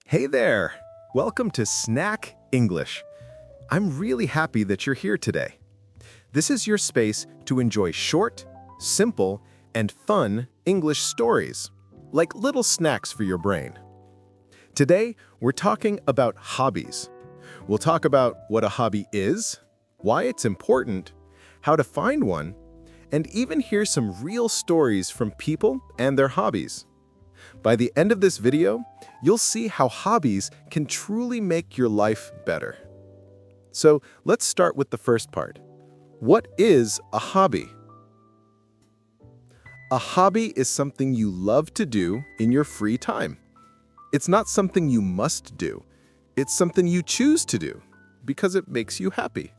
Hey there! Welcome to Snack English. I'm really happy that you're here today. This is your space to enjoy short, simple, and fun English stories, like little snacks for your brain. Today, we're talking about hobbies. We'll talk about what a hobby is, why it's important, how to find one, and even hear some real stories from people and their hobbies. By the end of this video, you'll see how hobbies can truly make your life better. So let's start with the first part. What is a hobby? A hobby is something you love to do in your free time. It's not something you must do. It's something you choose to do because it makes you happy.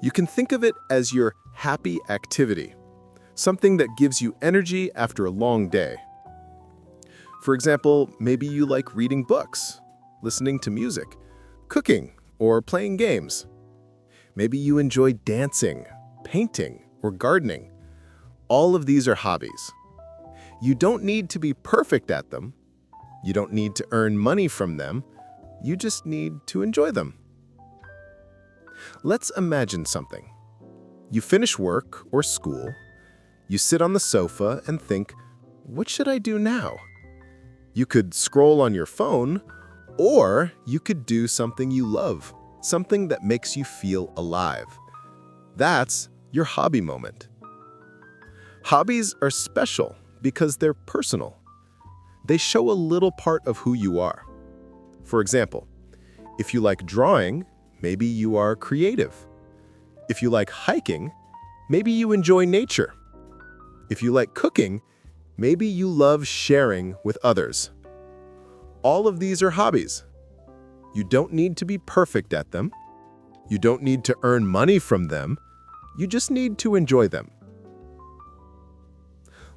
You can think of it as your happy activity, something that gives you energy after a long day. For example, maybe you like reading books, listening to music, cooking, or playing games. Maybe you enjoy dancing, painting, or gardening. All of these are hobbies. You don't need to be perfect at them. You don't need to earn money from them. You just need to enjoy them. Let's imagine something. You finish work or school. You sit on the sofa and think, what should I do now? You could scroll on your phone, or you could do something you love, something that makes you feel alive. That's your hobby moment. Hobbies are special because they're personal. They show a little part of who you are. For example, if you like drawing, maybe you are creative. If you like hiking, maybe you enjoy nature. If you like cooking, maybe you love sharing with others. All of these are hobbies. You don't need to be perfect at them. You don't need to earn money from them. You just need to enjoy them.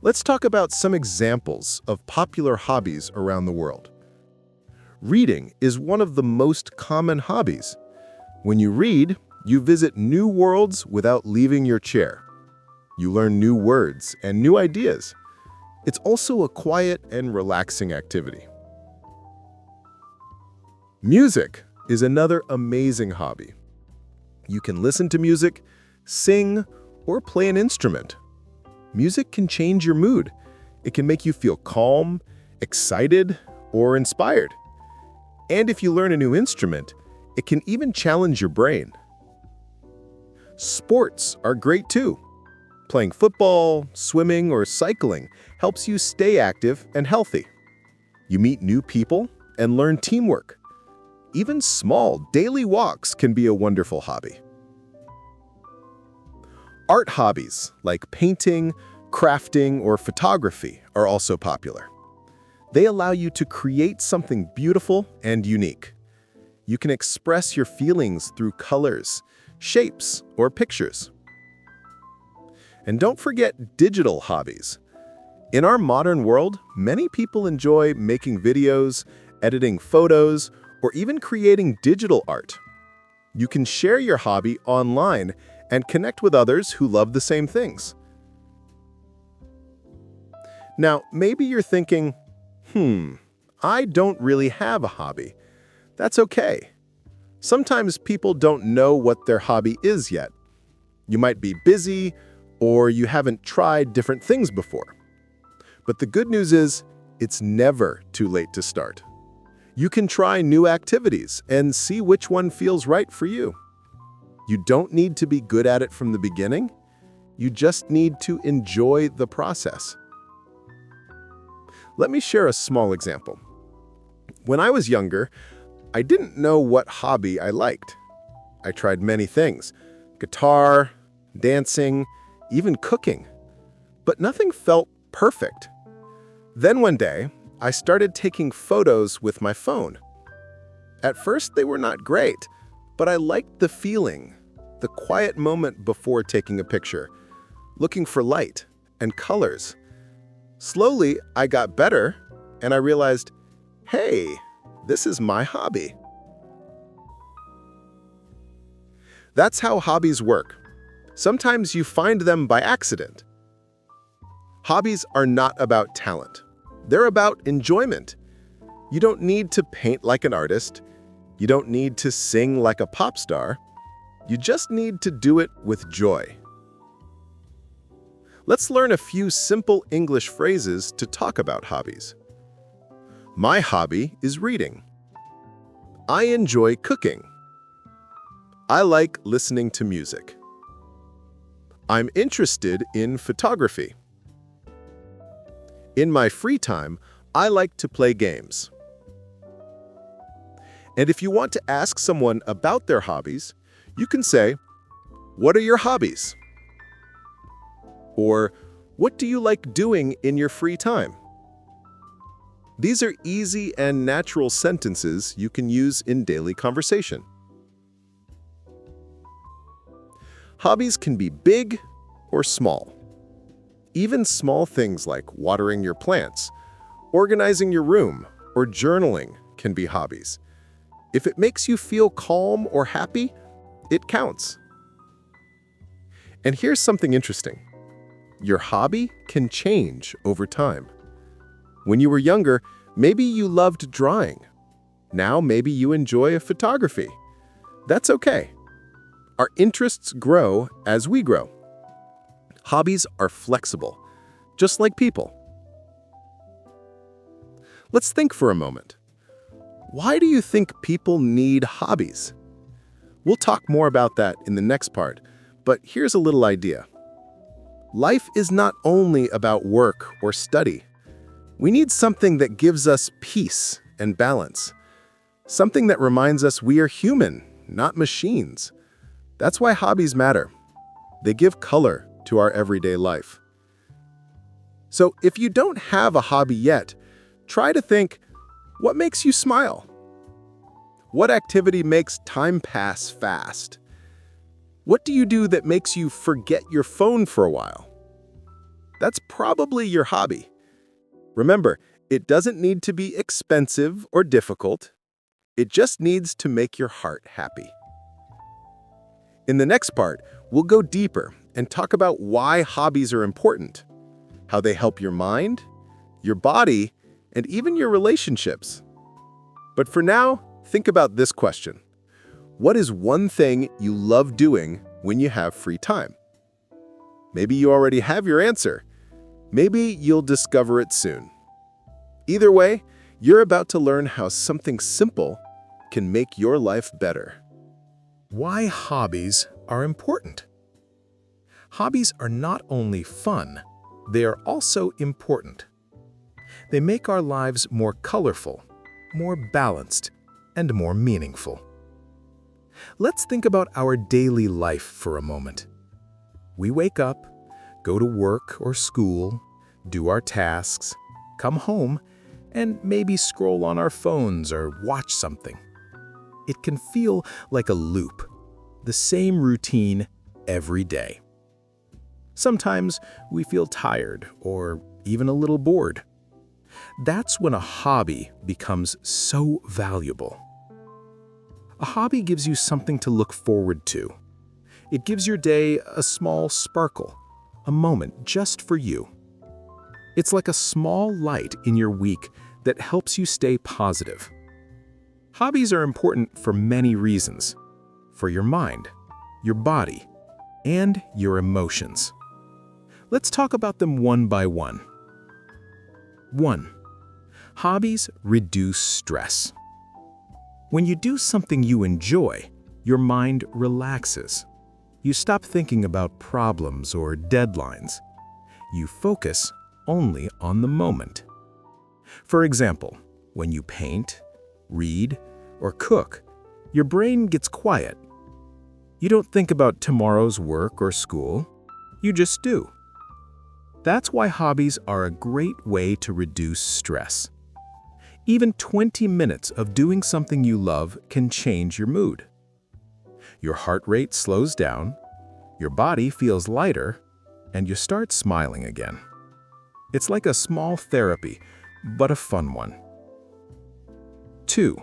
Let's talk about some examples of popular hobbies around the world. Reading is one of the most common hobbies. When you read, you visit new worlds without leaving your chair. You learn new words and new ideas. It's also a quiet and relaxing activity. Music is another amazing hobby. You can listen to music, sing, or play an instrument. Music can change your mood. It can make you feel calm, excited, or inspired. And if you learn a new instrument, it can even challenge your brain. Sports are great too. Playing football, swimming, or cycling helps you stay active and healthy. You meet new people and learn teamwork. Even small, daily walks can be a wonderful hobby. Art hobbies like painting, crafting, or photography are also popular. They allow you to create something beautiful and unique. You can express your feelings through colors, shapes, or pictures. And don't forget digital hobbies. In our modern world, many people enjoy making videos, editing photos, or even creating digital art. You can share your hobby online and connect with others who love the same things. Now, maybe you're thinking, I don't really have a hobby. That's okay. Sometimes people don't know what their hobby is yet. You might be busy, or you haven't tried different things before. But the good news is, it's never too late to start. You can try new activities and see which one feels right for you. You don't need to be good at it from the beginning. You just need to enjoy the process. Let me share a small example. When I was younger, I didn't know what hobby I liked. I tried many things: guitar, dancing, even cooking. But nothing felt perfect. Then one day, I started taking photos with my phone. At first, they were not great, but I liked the feeling, the quiet moment before taking a picture, looking for light and colors. Slowly, I got better, and I realized, hey, this is my hobby. That's how hobbies work. Sometimes you find them by accident. Hobbies are not about talent. They're about enjoyment. You don't need to paint like an artist. You don't need to sing like a pop star. You just need to do it with joy. Let's learn a few simple English phrases to talk about hobbies. My hobby is reading. I enjoy cooking. I like listening to music. I'm interested in photography. In my free time, I like to play games. And if you want to ask someone about their hobbies, you can say, "What are your hobbies?" Or, "What do you like doing in your free time?" These are easy and natural sentences you can use in daily conversation. Hobbies can be big or small. Even small things like watering your plants, organizing your room, or journaling can be hobbies. If it makes you feel calm or happy, it counts. And here's something interesting. Your hobby can change over time. When you were younger, maybe you loved drawing. Now maybe you enjoy photography. That's okay. Our interests grow as we grow. Hobbies are flexible, just like people. Let's think for a moment. Why do you think people need hobbies? We'll talk more about that in the next part, but here's a little idea. Life is not only about work or study. We need something that gives us peace and balance. Something that reminds us we are human, not machines. That's why hobbies matter. They give color to our everyday life. So if you don't have a hobby yet, try to think, what makes you smile? What activity makes time pass fast? What do you do that makes you forget your phone for a while? That's probably your hobby. Remember, it doesn't need to be expensive or difficult. It just needs to make your heart happy. In the next part, we'll go deeper and talk about why hobbies are important, how they help your mind, your body, and even your relationships. But for now, think about this question. What is one thing you love doing when you have free time? Maybe you already have your answer. Maybe you'll discover it soon. Either way, you're about to learn how something simple can make your life better. Why hobbies are important. Hobbies are not only fun, they are also important. They make our lives more colorful, more balanced, and more meaningful. Let's think about our daily life for a moment. We wake up, go to work or school, do our tasks, come home, and maybe scroll on our phones or watch something. It can feel like a loop, the same routine every day. Sometimes we feel tired or even a little bored. That's when a hobby becomes so valuable. A hobby gives you something to look forward to. It gives your day a small sparkle, a moment just for you. It's like a small light in your week that helps you stay positive. Hobbies are important for many reasons. For your mind, your body, and your emotions. Let's talk about them one by one. 1. Hobbies reduce stress. When you do something you enjoy, your mind relaxes. You stop thinking about problems or deadlines. You focus only on the moment. For example, when you paint, read, or cook, your brain gets quiet. You don't think about tomorrow's work or school. You just do. That's why hobbies are a great way to reduce stress. Even 20 minutes of doing something you love can change your mood. Your heart rate slows down, your body feels lighter, and you start smiling again. It's like a small therapy, but a fun one. 2.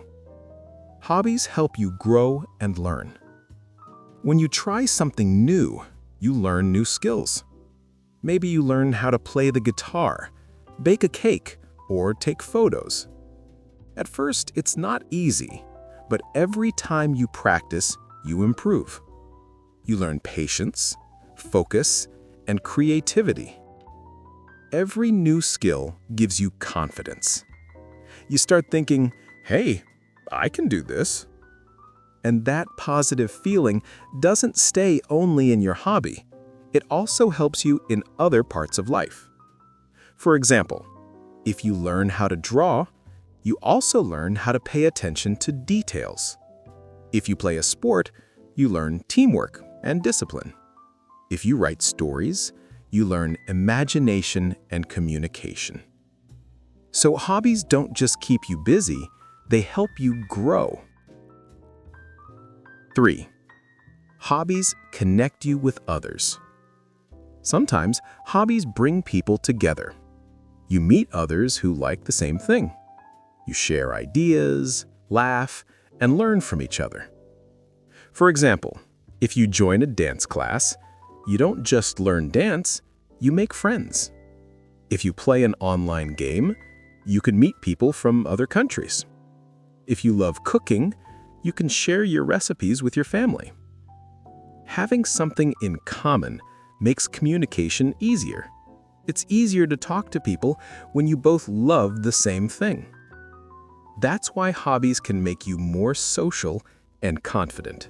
Hobbies help you grow and learn. When you try something new, you learn new skills. Maybe you learn how to play the guitar, bake a cake, or take photos. At first, it's not easy, but every time you practice, you improve. You learn patience, focus, and creativity. Every new skill gives you confidence. You start thinking, hey, I can do this. And that positive feeling doesn't stay only in your hobby. It also helps you in other parts of life. For example, if you learn how to draw, you also learn how to pay attention to details. If you play a sport, you learn teamwork and discipline. If you write stories, you learn imagination and communication. So hobbies don't just keep you busy, they help you grow. 3. Hobbies connect you with others. Sometimes hobbies bring people together. You meet others who like the same thing. You share ideas, laugh, and learn from each other. For example, if you join a dance class, you don't just learn dance, you make friends. If you play an online game, you can meet people from other countries. If you love cooking, you can share your recipes with your family. Having something in common makes communication easier. It's easier to talk to people when you both love the same thing. That's why hobbies can make you more social and confident.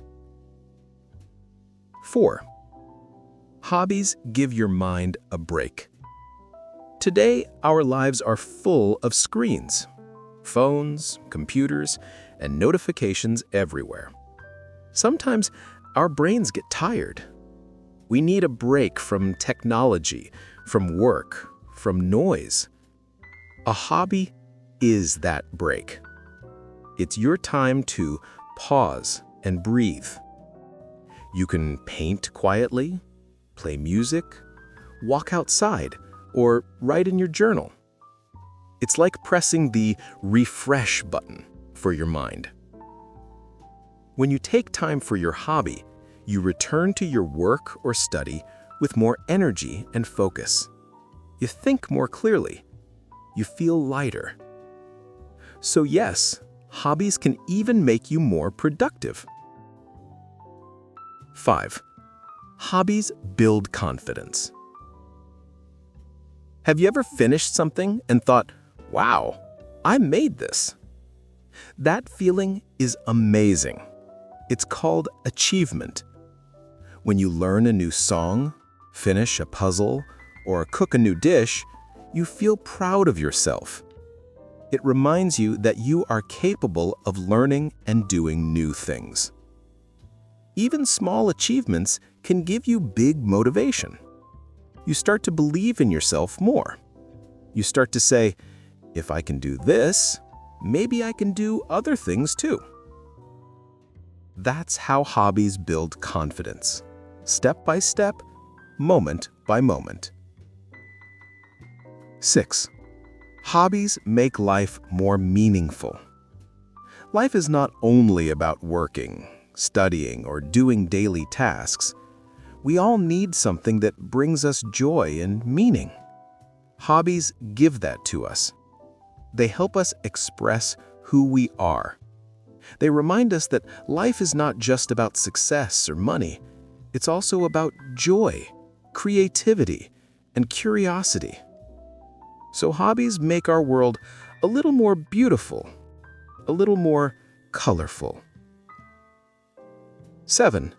4. Hobbies give your mind a break. Today, our lives are full of screens, phones, computers, and notifications everywhere. Sometimes our brains get tired. We need a break from technology, from work, from noise. A hobby is that break. It's your time to pause and breathe. You can paint quietly, play music, walk outside, or write in your journal. It's like pressing the refresh button for your mind. When you take time for your hobby, you return to your work or study with more energy and focus. You think more clearly. You feel lighter. So yes, hobbies can even make you more productive. 5. Hobbies build confidence. Have you ever finished something and thought, wow, I made this? That feeling is amazing. It's called achievement. When you learn a new song, finish a puzzle, or cook a new dish, you feel proud of yourself. It reminds you that you are capable of learning and doing new things. Even small achievements can give you big motivation. You start to believe in yourself more. You start to say, if I can do this, maybe I can do other things too. That's how hobbies build confidence, step by step, moment by moment. 6. Hobbies make life more meaningful. Life is not only about working, studying, or doing daily tasks. We all need something that brings us joy and meaning. Hobbies give that to us. They help us express who we are. They remind us that life is not just about success or money. It's also about joy, creativity, and curiosity. So hobbies make our world a little more beautiful, a little more colorful. 7.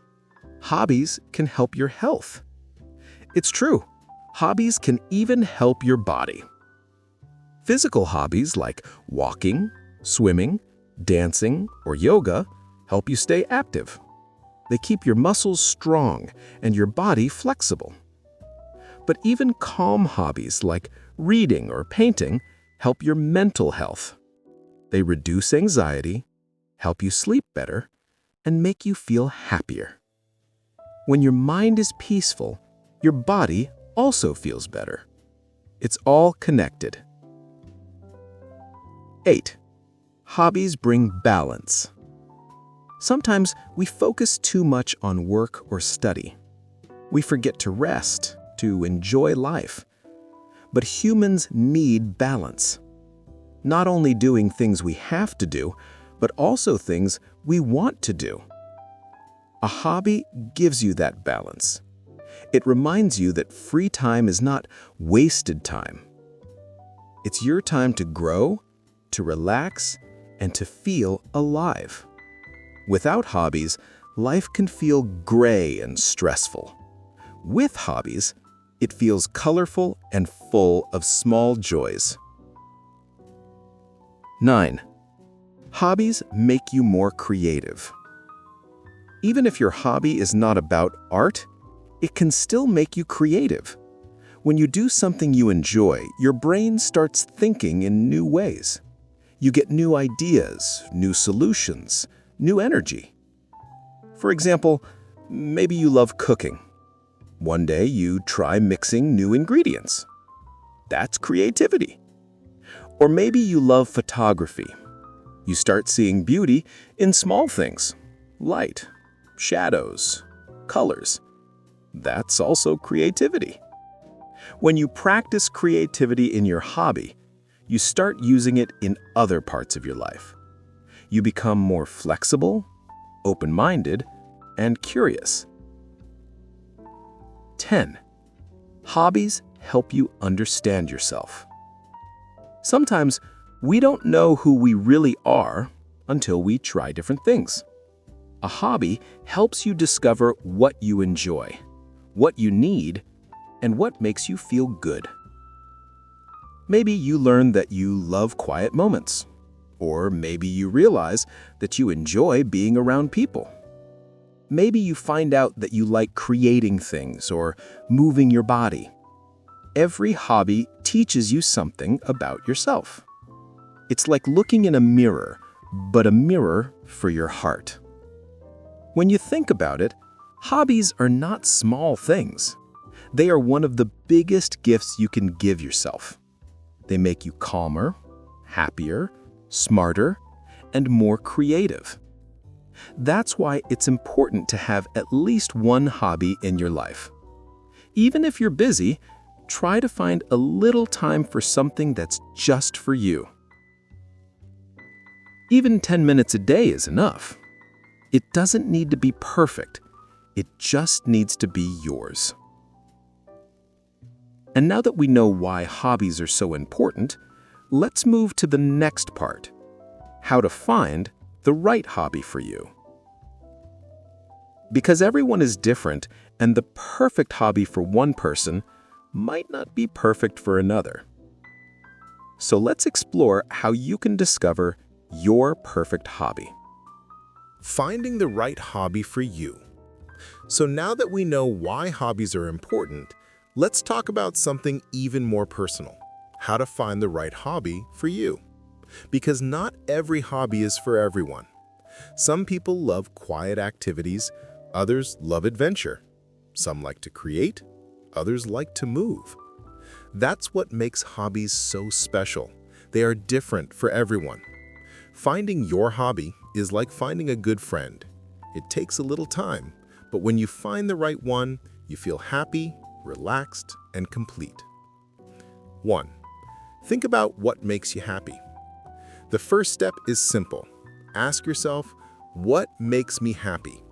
Hobbies can help your health. It's true, hobbies can even help your body. Physical hobbies like walking, swimming, dancing, or yoga help you stay active. They keep your muscles strong and your body flexible. But even calm hobbies like reading or painting help your mental health. They reduce anxiety, help you sleep better, and make you feel happier. When your mind is peaceful, your body also feels better. It's all connected. 8. Hobbies bring balance. Sometimes we focus too much on work or study. We forget to rest, to enjoy life. But humans need balance. not only doing things we have to do, but also things we want to do. A hobby gives you that balance. It reminds you that free time is not wasted time. It's your time to grow, to relax, and to feel alive. Without hobbies, life can feel gray and stressful. With hobbies, it feels colorful and full of small joys. 9. Hobbies make you more creative. Even if your hobby is not about art, it can still make you creative. When you do something you enjoy, your brain starts thinking in new ways. You get new ideas, new solutions, new energy. For example, maybe you love cooking. One day you try mixing new ingredients. That's creativity. Or maybe you love photography. You start seeing beauty in small things, light, shadows, colors. That's also creativity. When you practice creativity in your hobby, you start using it in other parts of your life. You become more flexible, open-minded, and curious. 10. Hobbies help you understand yourself. Sometimes we don't know who we really are until we try different things. A hobby helps you discover what you enjoy, what you need, and what makes you feel good. Maybe you learn that you love quiet moments, or maybe you realize that you enjoy being around people. Maybe you find out that you like creating things or moving your body. Every hobby teaches you something about yourself. It's like looking in a mirror, but a mirror for your heart. When you think about it, hobbies are not small things. They are one of the biggest gifts you can give yourself. They make you calmer, happier, smarter, and more creative. That's why it's important to have at least one hobby in your life. Even if you're busy, try to find a little time for something that's just for you. Even 10 minutes a day is enough. It doesn't need to be perfect. It just needs to be yours. And now that we know why hobbies are so important, let's move to the next part: how to find the right hobby for you. Because everyone is different, and the perfect hobby for one person might not be perfect for another. So let's explore how you can discover your perfect hobby. Finding the right hobby for you. So now that we know why hobbies are important, let's talk about something even more personal: how to find the right hobby for you. Because not every hobby is for everyone. Some people love quiet activities, others love adventure. Some like to create, others like to move. That's what makes hobbies so special. They are different for everyone. Finding your hobby is like finding a good friend. It takes a little time, but when you find the right one, you feel happy, relaxed, and complete. 1. Think about what makes you happy. The first step is simple. Ask yourself, what makes me happy?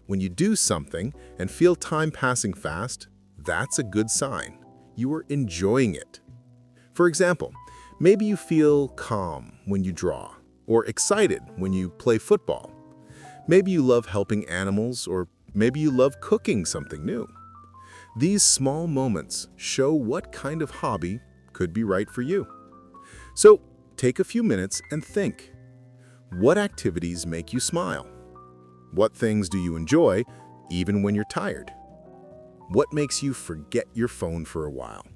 When you do something and feel time passing fast, that's a good sign. You are enjoying it. For example, maybe you feel calm when you draw, or excited when you play football. Maybe you love helping animals, or maybe you love cooking something new. These small moments show what kind of hobby could be right for you. So, take a few minutes and think. What activities make you smile? What things do you enjoy even when you're tired? What makes you forget your phone for a while?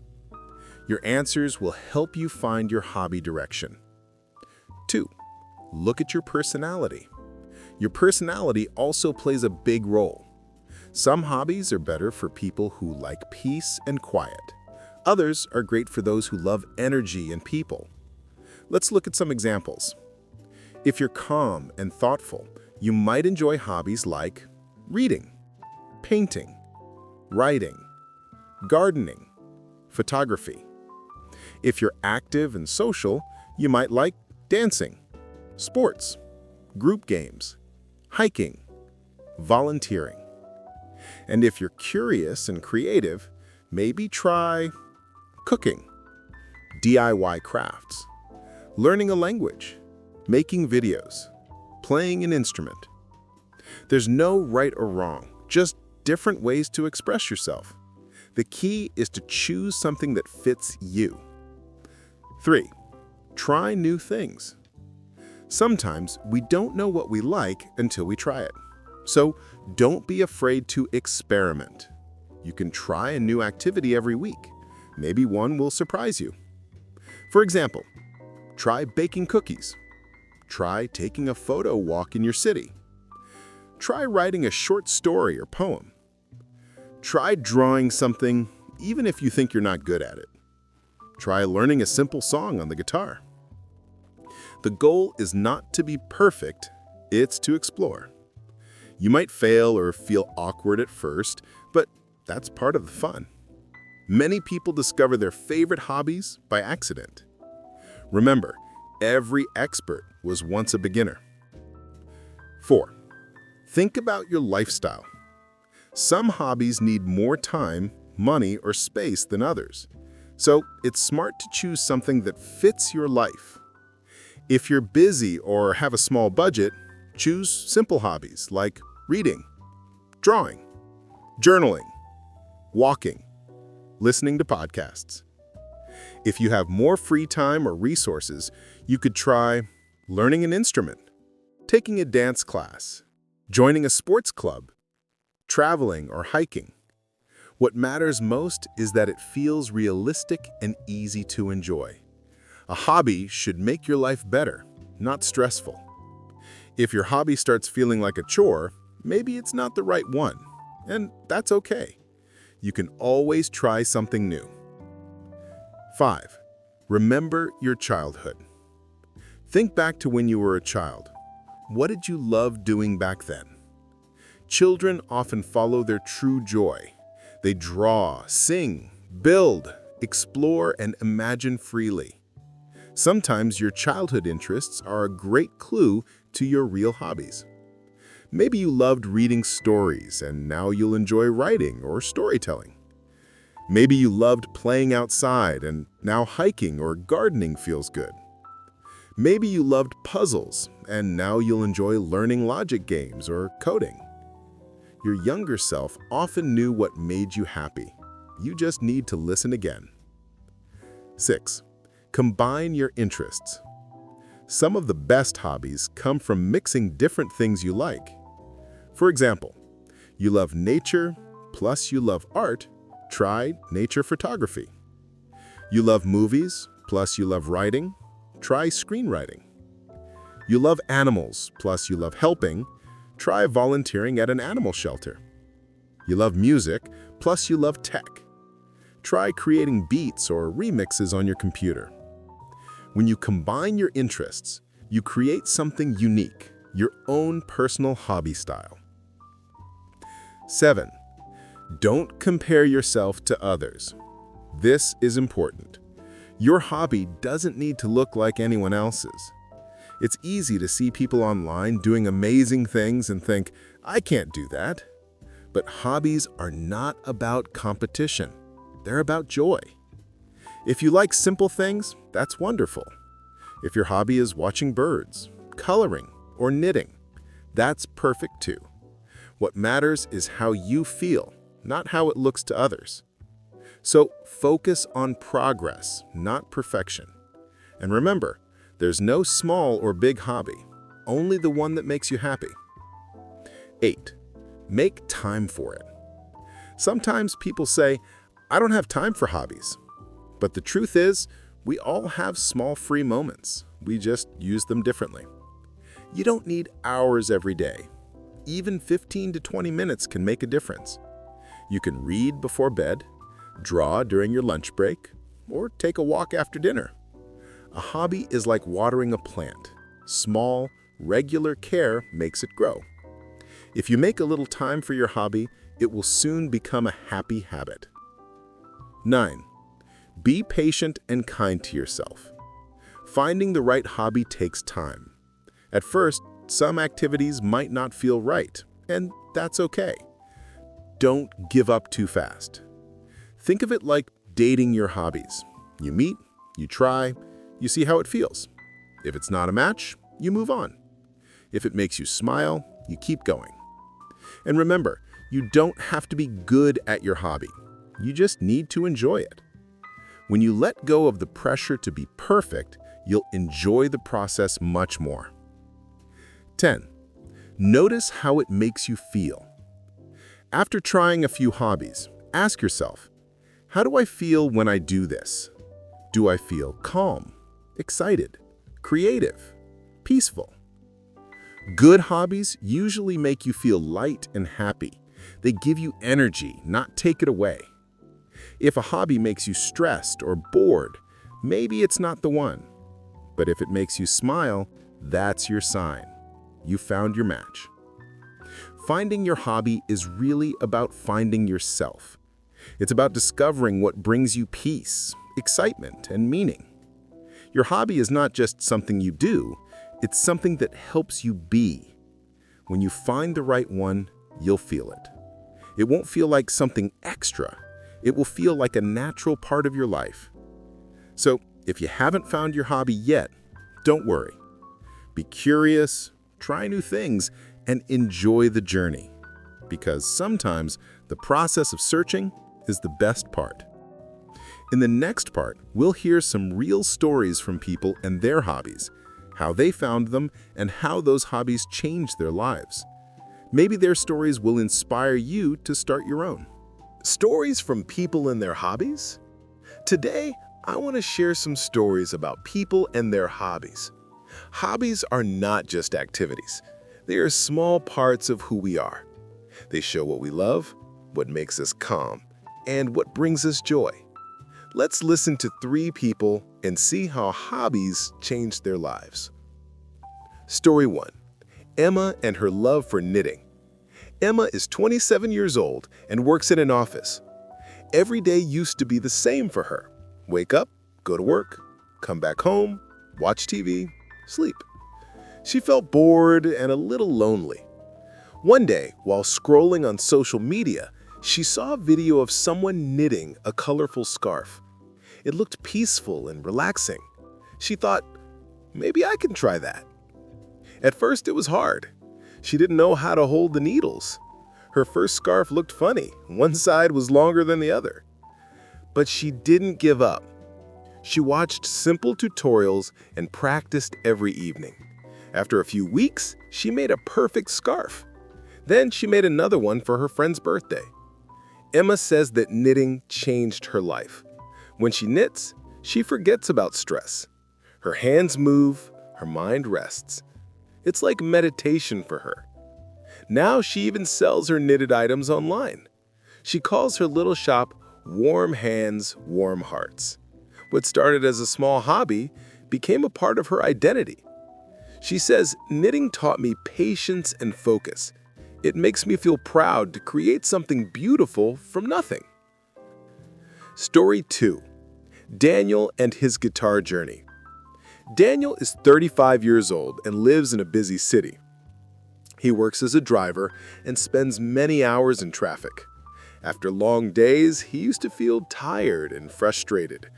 Your answers will help you find your hobby direction. 2. Look at your personality. Your personality also plays a big role. Some hobbies are better for people who like peace and quiet. Others are great for those who love energy and people. Let's look at some examples. If you're calm and thoughtful, you might enjoy hobbies like reading, painting, writing, gardening, photography. If you're active and social, You might like dancing, sports, group games, hiking, volunteering. And if you're curious and creative, maybe try cooking, DIY crafts, learning a language, making videos, playing an instrument. There's no right or wrong, just different ways to express yourself. The key is to choose something that fits you. 3. Try new things. Sometimes we don't know what we like until we try it. So don't be afraid to experiment. You can try a new activity every week. Maybe one will surprise you. For example, try baking cookies. Try taking a photo walk in your city. Try writing a short story or poem. Try drawing something, even if you think you're not good at it. Try learning a simple song on the guitar. The goal is not to be perfect, it's to explore. You might fail or feel awkward at first, but that's part of the fun. Many people discover their favorite hobbies by accident. Remember, every expert was once a beginner. 4. Think about your lifestyle. Some hobbies need more time, money, or space than others. So it's smart to choose something that fits your life. If you're busy or have a small budget, choose simple hobbies like reading, drawing, journaling, walking, listening to podcasts. If you have more free time or resources, you could try learning an instrument, taking a dance class, joining a sports club, traveling or hiking. What matters most is that it feels realistic and easy to enjoy. A hobby should make your life better, not stressful. If your hobby starts feeling like a chore, maybe it's not the right one, and that's okay. You can always try something new. 5. Remember your childhood. Think back to when you were a child. What did you love doing back then? Children often follow their true joy. They draw, sing, build, explore, and imagine freely. Sometimes your childhood interests are a great clue to your real hobbies. Maybe you loved reading stories and now you'll enjoy writing or storytelling. Maybe you loved playing outside and now hiking or gardening feels good. Maybe you loved puzzles and now you'll enjoy learning logic games or coding. Your younger self often knew what made you happy. You just need to listen again. 6. Combine your interests. Some of the best hobbies come from mixing different things you like. For example, you love nature, plus you love art, try nature photography. You love movies, plus you love writing, try screenwriting. You love animals, plus you love helping, try volunteering at an animal shelter. You love music, plus you love tech. Try creating beats or remixes on your computer. When you combine your interests, you create something unique, your own personal hobby style. 7. Don't compare yourself to others. This is important. Your hobby doesn't need to look like anyone else's. It's easy to see people online doing amazing things and think, I can't do that. But hobbies are not about competition. They're about joy. If you like simple things, that's wonderful. If your hobby is watching birds, coloring, or knitting, that's perfect too. What matters is how you feel, not how it looks to others. So focus on progress, not perfection. And remember, there's no small or big hobby, only the one that makes you happy. 8. Make time for it. Sometimes people say, I don't have time for hobbies. But the truth is, we all have small free moments. We just use them differently. You don't need hours every day. Even 15 to 20 minutes can make a difference. You can read before bed, draw during your lunch break, or take a walk after dinner. A hobby is like watering a plant. Small, regular care makes it grow. If you make a little time for your hobby, it will soon become a happy habit. 9. Be patient and kind to yourself. Finding the right hobby takes time. At first, some activities might not feel right, and that's okay. Don't give up too fast. Think of it like dating your hobbies. You meet, you try, you see how it feels. If it's not a match, you move on. If it makes you smile, you keep going. And remember, you don't have to be good at your hobby. You just need to enjoy it. When you let go of the pressure to be perfect, you'll enjoy the process much more. 10. Notice how it makes you feel. After trying a few hobbies, ask yourself, how do I feel when I do this? Do I feel calm, excited, creative, peaceful? Good hobbies usually make you feel light and happy. They give you energy, not take it away. If a hobby makes you stressed or bored, maybe it's not the one. But if it makes you smile, that's your sign. You found your match. Finding your hobby is really about finding yourself. It's about discovering what brings you peace, excitement, and meaning. Your hobby is not just something you do, it's something that helps you be. When you find the right one, you'll feel it. It won't feel like something extra. It will feel like a natural part of your life. So, if you haven't found your hobby yet, don't worry. Be curious, try new things, and enjoy the journey. Because sometimes the process of searching is the best part. In the next part, we'll hear some real stories from people and their hobbies, how they found them, and how those hobbies changed their lives. Maybe their stories will inspire you to start your own. Stories from people and their hobbies? Today, I want to share some stories about people and their hobbies. Hobbies are not just activities. They are small parts of who we are. They show what we love, what makes us calm, and what brings us joy. Let's listen to 3 people and see how hobbies changed their lives. Story 1. Emma and her love for knitting. Emma is 27 years old and works in an office. Every day used to be the same for her. Wake up, go to work, come back home, watch TV, sleep. She felt bored and a little lonely. One day, while scrolling on social media, she saw a video of someone knitting a colorful scarf. It looked peaceful and relaxing. She thought, maybe I can try that. At first, it was hard. She didn't know how to hold the needles. Her first scarf looked funny. One side was longer than the other. But she didn't give up. She watched simple tutorials and practiced every evening. After a few weeks, she made a perfect scarf. Then she made another one for her friend's birthday. Emma says that knitting changed her life. When she knits, she forgets about stress. Her hands move, her mind rests. It's like meditation for her. Now she even sells her knitted items online. She calls her little shop Warm Hands, Warm Hearts. What started as a small hobby became a part of her identity. She says, knitting taught me patience and focus. It makes me feel proud to create something beautiful from nothing. Story 2. Daniel and his guitar journey. Daniel is 35 years old and lives in a busy city. He works as a driver and spends many hours in traffic. After long days, he used to feel tired and frustrated.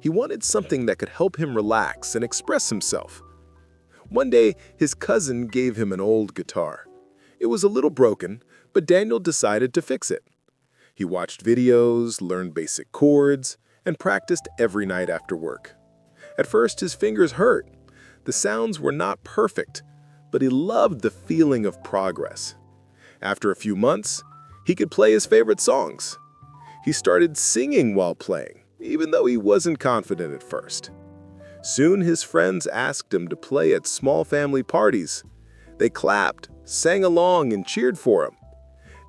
He wanted something that could help him relax and express himself. One day, his cousin gave him an old guitar. It was a little broken, but Daniel decided to fix it. He watched videos, learned basic chords, and practiced every night after work. At first, his fingers hurt. The sounds were not perfect, but he loved the feeling of progress. After a few months, he could play his favorite songs. He started singing while playing, even though he wasn't confident at first. Soon his friends asked him to play at small family parties. They clapped, sang along, and cheered for him.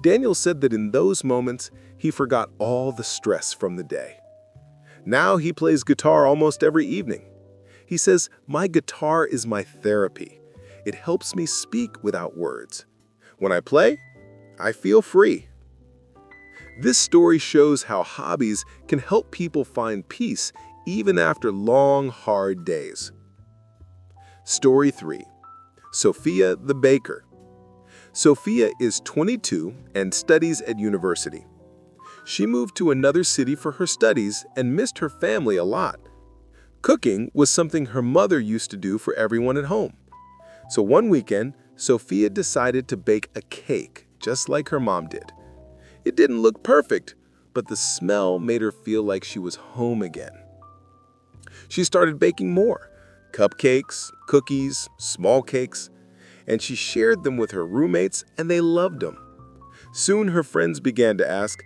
Daniel said that in those moments, he forgot all the stress from the day. Now he plays guitar almost every evening. He says, "My guitar is my therapy. It helps me speak without words. When I play, I feel free." This story shows how hobbies can help people find peace even after long, hard days. Story 3. Sophia the Baker. Sophia is 22 and studies at university. She moved to another city for her studies and missed her family a lot. Cooking was something her mother used to do for everyone at home. So one weekend, Sophia decided to bake a cake, just like her mom did. It didn't look perfect, but the smell made her feel like she was home again. She started baking more, cupcakes, cookies, small cakes, and she shared them with her roommates, and they loved them. Soon her friends began to ask,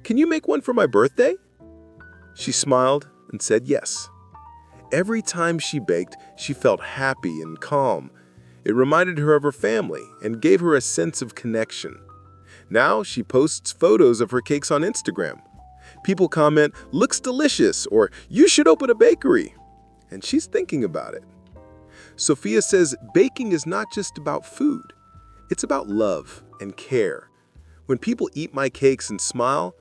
"Can you make one for my birthday?" She smiled and said yes. Every time she baked, she felt happy and calm. It reminded her of her family and gave her a sense of connection. Now she posts photos of her cakes on Instagram. People comment, "Looks delicious," or "You should open a bakery." And she's thinking about it. Sophia says baking is not just about food. It's about love and care. When people eat my cakes and smile,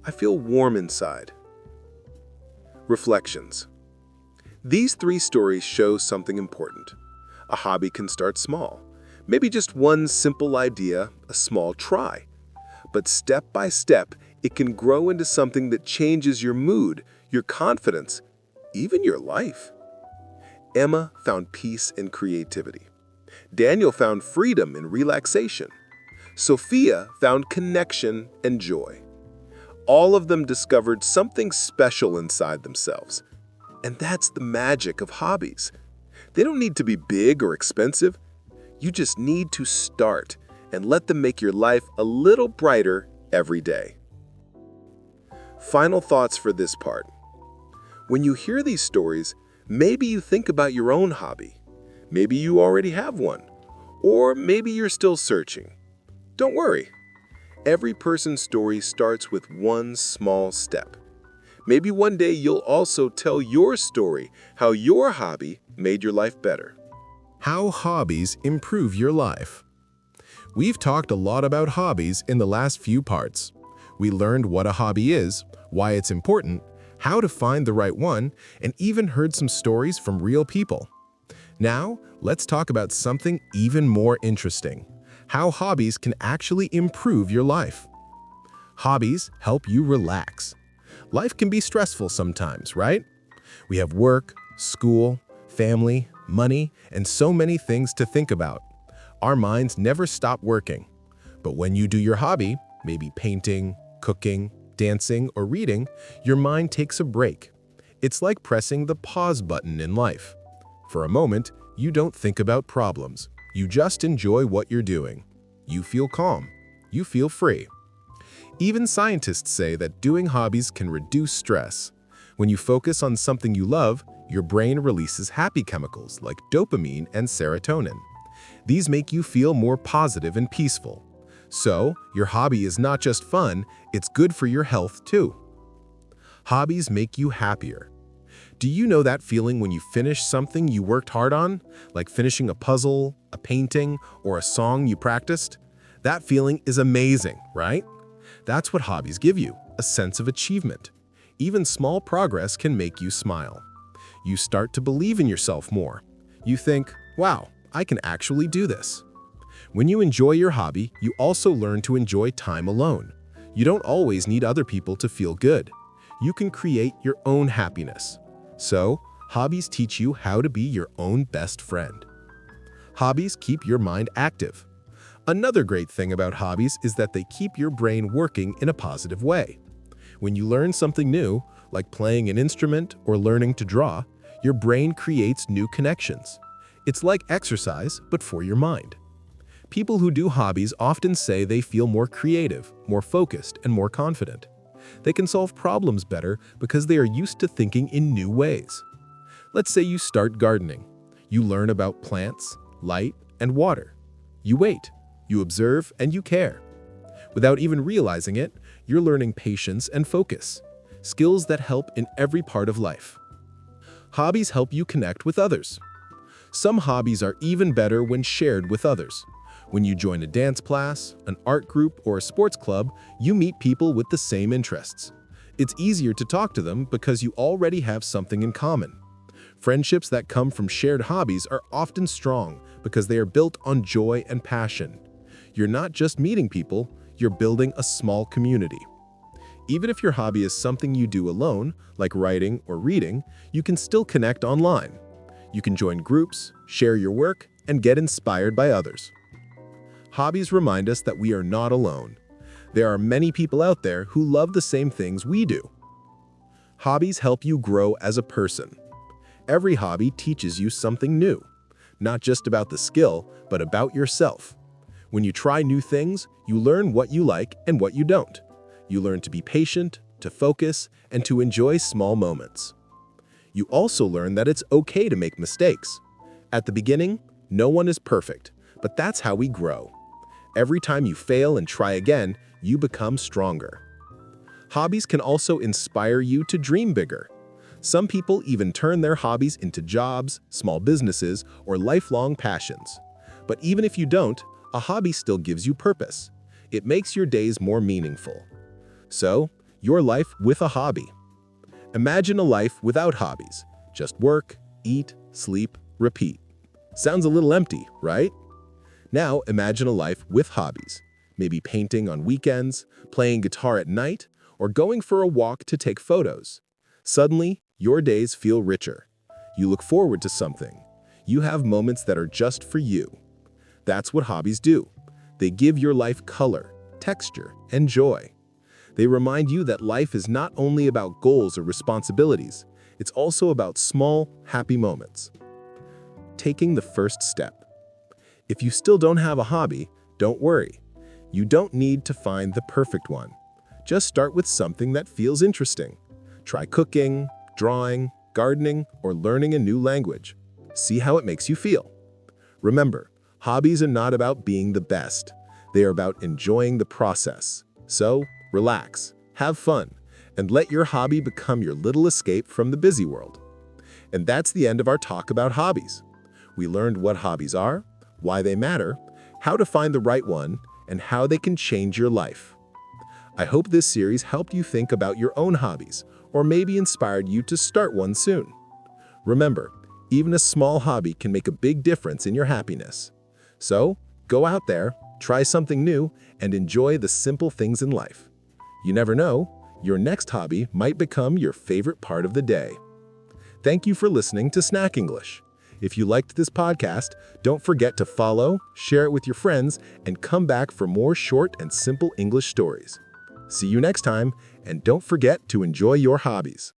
I feel warm inside. Reflections. These 3 stories show something important. A hobby can start small. Maybe just one simple idea, a small try. But step by step, it can grow into something that changes your mood, your confidence, even your life. Emma found peace in creativity. Daniel found freedom in relaxation. Sophia found connection and joy. All of them discovered something special inside themselves. And that's the magic of hobbies. They don't need to be big or expensive. You just need to start and let them make your life a little brighter every day. Final thoughts for this part. When you hear these stories, maybe you think about your own hobby. Maybe you already have one. Or maybe you're still searching. Don't worry. Every person's story starts with one small step. Maybe one day you'll also tell your story, how your hobby made your life better. How hobbies improve your life. We've talked a lot about hobbies in the last few parts. We learned what a hobby is, why it's important, how to find the right one, and even heard some stories from real people. Now, let's talk about something even more interesting: how hobbies can actually improve your life. Hobbies help you relax. Life can be stressful sometimes, right? We have work, school, family, money, and so many things to think about. Our minds never stop working. But when you do your hobby, maybe painting, cooking, dancing, or reading, your mind takes a break. It's like pressing the pause button in life. For a moment, you don't think about problems. You just enjoy what you're doing. You feel calm. You feel free. Even scientists say that doing hobbies can reduce stress. When you focus on something you love, your brain releases happy chemicals like dopamine and serotonin. These make you feel more positive and peaceful. So, your hobby is not just fun, it's good for your health too. Hobbies make you happier. Do you know that feeling when you finish something you worked hard on, like finishing a puzzle, a painting, or a song you practiced? That feeling is amazing, right? That's what hobbies give you, a sense of achievement. Even small progress can make you smile. You start to believe in yourself more. You think, wow, I can actually do this. When you enjoy your hobby, you also learn to enjoy time alone. You don't always need other people to feel good. You can create your own happiness. So, hobbies teach you how to be your own best friend. Hobbies keep your mind active. Another great thing about hobbies is that they keep your brain working in a positive way. When you learn something new, like playing an instrument or learning to draw, your brain creates new connections. It's like exercise, but for your mind. People who do hobbies often say they feel more creative, more focused, and more confident. They can solve problems better because they are used to thinking in new ways. Let's say you start gardening. You learn about plants, light, and water. You wait, you observe, and you care. Without even realizing it, you're learning patience and focus, skills that help in every part of life. Hobbies help you connect with others. Some hobbies are even better when shared with others. When you join a dance class, an art group, or a sports club, you meet people with the same interests. It's easier to talk to them because you already have something in common. Friendships that come from shared hobbies are often strong because they are built on joy and passion. You're not just meeting people, you're building a small community. Even if your hobby is something you do alone, like writing or reading, you can still connect online. You can join groups, share your work, and get inspired by others. Hobbies remind us that we are not alone. There are many people out there who love the same things we do. Hobbies help you grow as a person. Every hobby teaches you something new, not just about the skill, but about yourself. When you try new things, you learn what you like and what you don't. You learn to be patient, to focus, and to enjoy small moments. You also learn that it's okay to make mistakes. At the beginning, no one is perfect, but that's how we grow. Every time you fail and try again, you become stronger. Hobbies can also inspire you to dream bigger. Some people even turn their hobbies into jobs, small businesses, or lifelong passions. But even if you don't, a hobby still gives you purpose. It makes your days more meaningful. So, your life with a hobby. Imagine a life without hobbies. Just work, eat, sleep, repeat. Sounds a little empty, right? Now imagine a life with hobbies. Maybe painting on weekends, playing guitar at night, or going for a walk to take photos. Suddenly, your days feel richer. You look forward to something. You have moments that are just for you. That's what hobbies do. They give your life color, texture, and joy. They remind you that life is not only about goals or responsibilities, it's also about small, happy moments. Taking the first step. If you still don't have a hobby, don't worry. You don't need to find the perfect one. Just start with something that feels interesting. Try cooking, drawing, gardening, or learning a new language. See how it makes you feel. Remember, hobbies are not about being the best. They are about enjoying the process. So, relax, have fun, and let your hobby become your little escape from the busy world. And that's the end of our talk about hobbies. We learned what hobbies are, why they matter, how to find the right one, and how they can change your life. I hope this series helped you think about your own hobbies, or maybe inspired you to start one soon. Remember, even a small hobby can make a big difference in your happiness. So, go out there, try something new, and enjoy the simple things in life. You never know, your next hobby might become your favorite part of the day. Thank you for listening to Snack English. If you liked this podcast, don't forget to follow, share it with your friends, and come back for more short and simple English stories. See you next time, and don't forget to enjoy your hobbies.